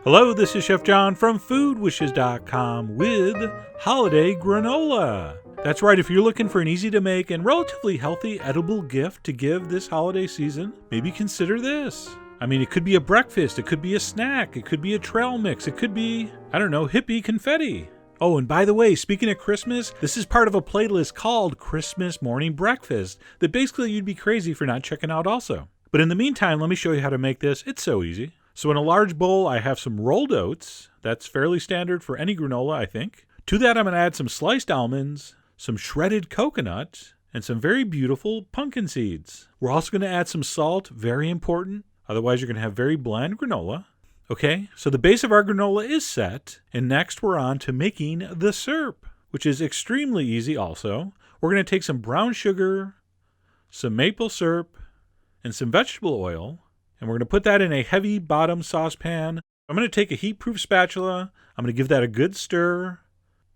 Hello, this is Chef John from foodwishes.com with Holiday Granola. That's right, if you're looking for an easy to make and relatively healthy edible gift to give this holiday season, maybe consider this. I mean, it could be a breakfast, it could be a snack, it could be a trail mix, it could be, hippie confetti. Oh, and by the way, speaking of Christmas, this is part of a playlist called Christmas Morning Breakfast that basically you'd be crazy for not checking out also. But in the meantime, let me show you how to make this. It's so easy. So in a large bowl, I have some rolled oats. That's fairly standard for any granola, I think. To that, I'm going to add some sliced almonds, some shredded coconut, and some very beautiful pumpkin seeds. We're also going to add some salt, very important. Otherwise, you're going to have very bland granola. Okay, so the base of our granola is set, and next we're on to making the syrup, which is extremely easy also. We're going to take some brown sugar, some maple syrup, and some vegetable oil, and we're going to put that in a heavy bottom saucepan. I'm going to take a heat-proof spatula. I'm going to give that a good stir.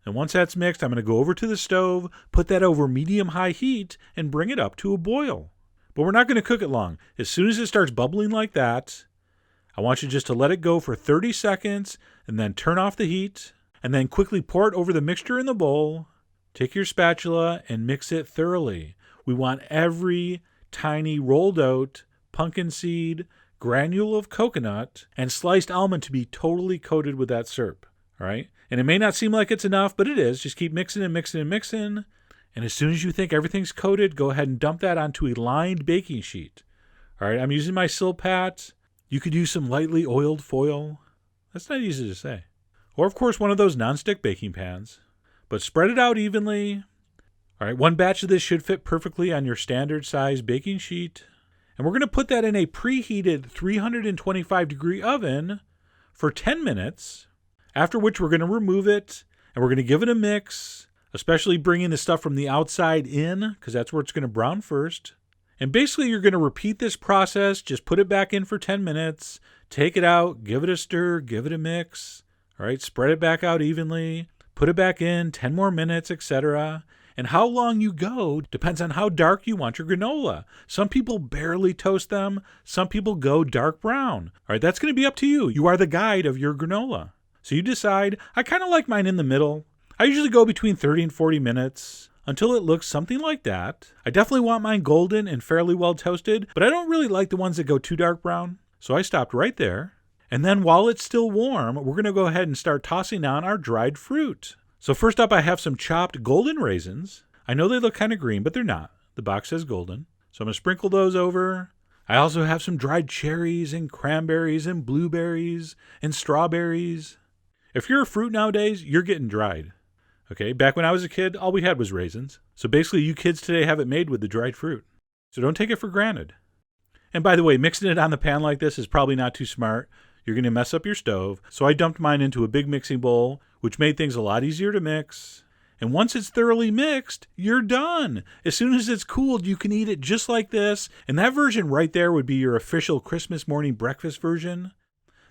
And once that's mixed, I'm going to go over to the stove, put that over medium-high heat, and bring it up to a boil. But we're not going to cook it long. As soon as it starts bubbling like that, I want you just to let it go for 30 seconds, and then turn off the heat, and then quickly pour it over the mixture in the bowl. Take your spatula and mix it thoroughly. We want every tiny rolled oat, pumpkin seed, granule of coconut, and sliced almond to be totally coated with that syrup. All right? And it may not seem like it's enough, but it is. Just keep mixing and mixing and mixing. And as soon as you think everything's coated, go ahead and dump that onto a lined baking sheet. All right? I'm using my Silpat. You could use some lightly oiled foil. That's not easy to say. Or, of course, one of those nonstick baking pans. But spread it out evenly. All right, one batch of this should fit perfectly on your standard size baking sheet. And we're going to put that in a preheated 325-degree oven for 10 minutes, after which we're going to remove it, and we're going to give it a mix, especially bringing the stuff from the outside in, because that's where it's going to brown first. And basically, you're going to repeat this process. Just put it back in for 10 minutes, take it out, give it a stir, give it a mix. All right, spread it back out evenly, put it back in, 10 more minutes, etc. And how long you go depends on how dark you want your granola. Some people barely toast them. Some people go dark brown. All right, that's going to be up to you. You are the guide of your granola. So you decide. I kind of like mine in the middle. I usually go between 30 and 40 minutes until it looks something like that. I definitely want mine golden and fairly well toasted, but I don't really like the ones that go too dark brown. So I stopped right there. And then while it's still warm, we're going to go ahead and start tossing on our dried fruit. So first up, I have some chopped golden raisins. I know they look kind of green, but they're not. The box says golden. So I'm going to sprinkle those over. I also have some dried cherries and cranberries and blueberries and strawberries. If you're a fruit nowadays, you're getting dried. Okay, back when I was a kid, all we had was raisins. So basically, you kids today have it made with the dried fruit. So don't take it for granted. And by the way, mixing it on the pan like this is probably not too smart. You're going to mess up your stove. So I dumped mine into a big mixing bowl, which made things a lot easier to mix. And once it's thoroughly mixed, you're done. As soon as it's cooled, you can eat it just like this. And that version right there would be your official Christmas morning breakfast version.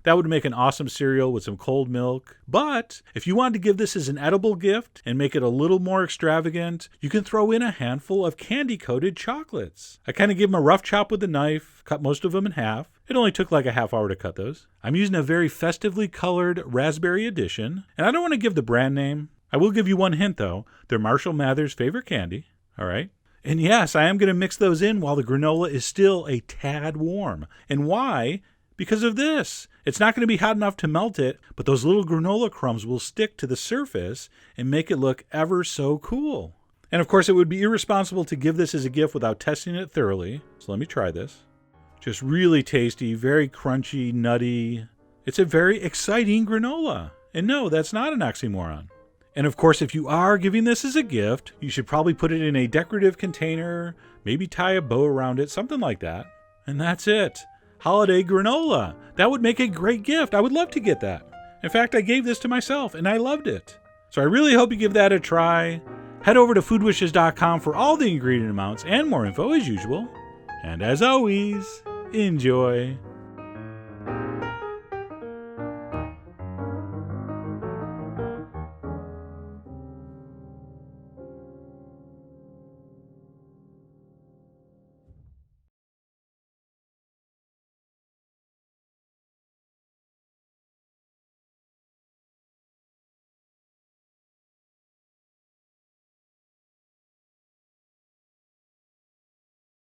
That would make an awesome cereal with some cold milk. But if you wanted to give this as an edible gift and make it a little more extravagant, you can throw in a handful of candy-coated chocolates. I kind of give them a rough chop with a knife, cut most of them in half. It only took like a half hour to cut those. I'm using a very festively colored raspberry edition, and I don't want to give the brand name. I will give you one hint, though. They're Marshall Mathers' favorite candy. All right? And yes, I am going to mix those in while the granola is still a tad warm. And why? Because of this. It's not going to be hot enough to melt it, but those little granola crumbs will stick to the surface and make it look ever so cool. And of course, it would be irresponsible to give this as a gift without testing it thoroughly. So let me try this. Just really tasty, very crunchy, nutty. It's a very exciting granola. And no, that's not an oxymoron. And of course, if you are giving this as a gift, you should probably put it in a decorative container, maybe tie a bow around it, something like that. And that's it. Holiday granola. That would make a great gift. I would love to get that. In fact, I gave this to myself and I loved it. So I really hope you give that a try. Head over to foodwishes.com for all the ingredient amounts and more info as usual. And as always, enjoy.